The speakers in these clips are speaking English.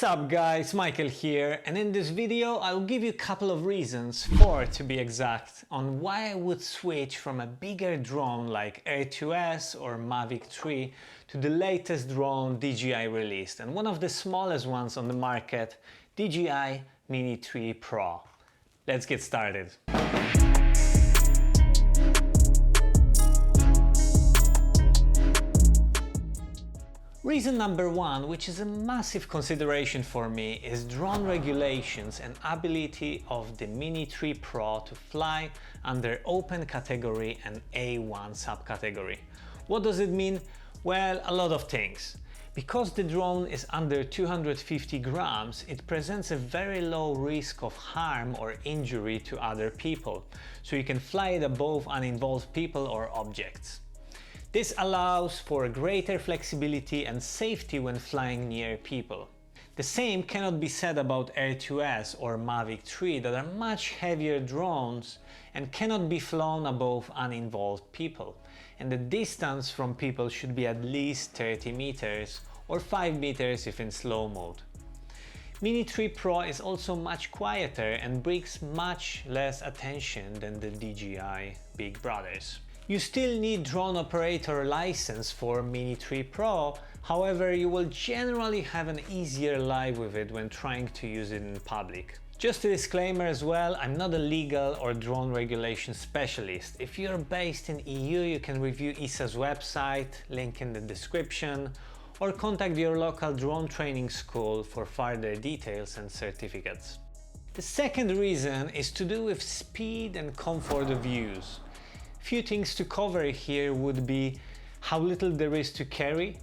What's up guys, Michael here, and in this video I'll give you a couple of reasons, 4 to be exact, on why I would switch from a bigger drone like Air 2S or Mavic 3 to the latest drone DJI released, and one of the smallest ones on the market, DJI Mini 3 Pro. Let's get started. Reason number 1, which is a massive consideration for me, is drone regulations and ability of the Mini 3 Pro to fly under open category and A1 subcategory. What does it mean? Well, a lot of things. Because the drone is under 250 grams, it presents a very low risk of harm or injury to other people, so you can fly it above uninvolved people or objects. This allows for greater flexibility and safety when flying near people. The same cannot be said about Air 2S or Mavic 3 that are much heavier drones and cannot be flown above uninvolved people, and the distance from people should be at least 30 meters or 5 meters if in slow mode. Mini 3 Pro is also much quieter and brings much less attention than the DJI big brothers. You still need drone operator license for Mini 3 Pro, however you will generally have an easier life with it when trying to use it in public. Just a disclaimer as well, I'm not a legal or drone regulation specialist. If you're based in EU, you can review ESA's website, link in the description, or contact your local drone training school for further details and certificates. The second reason is to do with speed and comfort of use. Few things to cover here would be how little there is to carry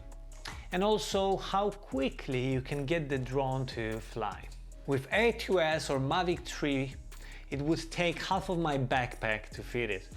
and also how quickly you can get the drone to fly. With Air 2S or Mavic 3, it would take half of my backpack to fit it.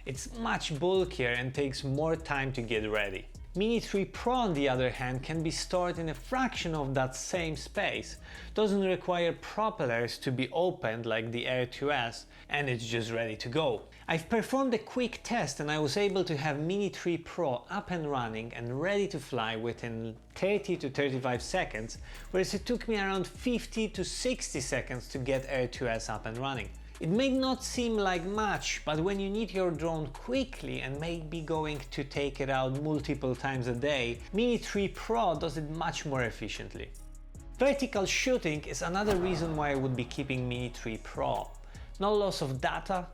It's much bulkier and takes more time to get ready. Mini 3 Pro on the other hand can be stored in a fraction of that same space, doesn't require propellers to be opened like the Air 2S, and it's just ready to go. I've performed a quick test and I was able to have Mini 3 Pro up and running and ready to fly within 30 to 35 seconds, whereas it took me around 50 to 60 seconds to get Air 2S up and running. It may not seem like much, but when you need your drone quickly and may be going to take it out multiple times a day, Mini 3 Pro does it much more efficiently. Vertical shooting is another reason why I would be keeping Mini 3 Pro. No loss of data,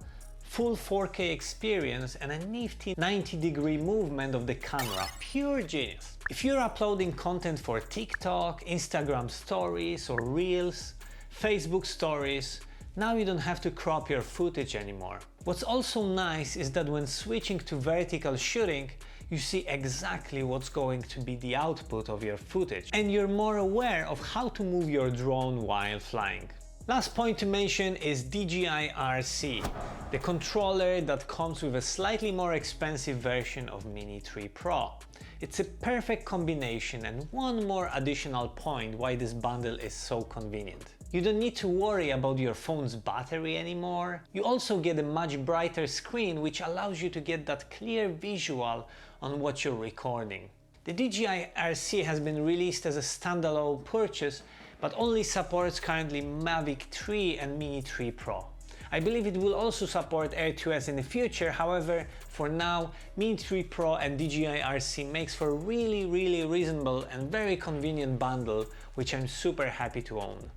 full 4K experience and a nifty 90-degree movement of the camera. Pure genius. If you're uploading content for TikTok, Instagram stories or Reels, Facebook stories, now you don't have to crop your footage anymore. What's also nice is that when switching to vertical shooting, you see exactly what's going to be the output of your footage, and you're more aware of how to move your drone while flying. Last point to mention is DJI RC, the controller that comes with a slightly more expensive version of Mini 3 Pro. It's a perfect combination and one more additional point why this bundle is so convenient. You don't need to worry about your phone's battery anymore. You also get a much brighter screen which allows you to get that clear visual on what you're recording. The DJI RC has been released as a standalone purchase, but only supports currently Mavic 3 and Mini 3 Pro. I believe it will also support Air 2S in the future, however, for now, Mini 3 Pro and DJI RC makes for a really reasonable and very convenient bundle, which I'm super happy to own.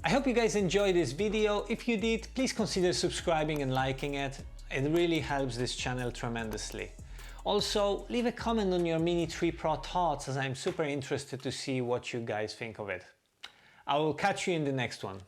I hope you guys enjoyed this video. If you did, please consider subscribing and liking it. It really helps this channel tremendously. Also, leave a comment on your Mini 3 Pro thoughts, as I'm super interested to see what you guys think of it. I will catch you in the next one.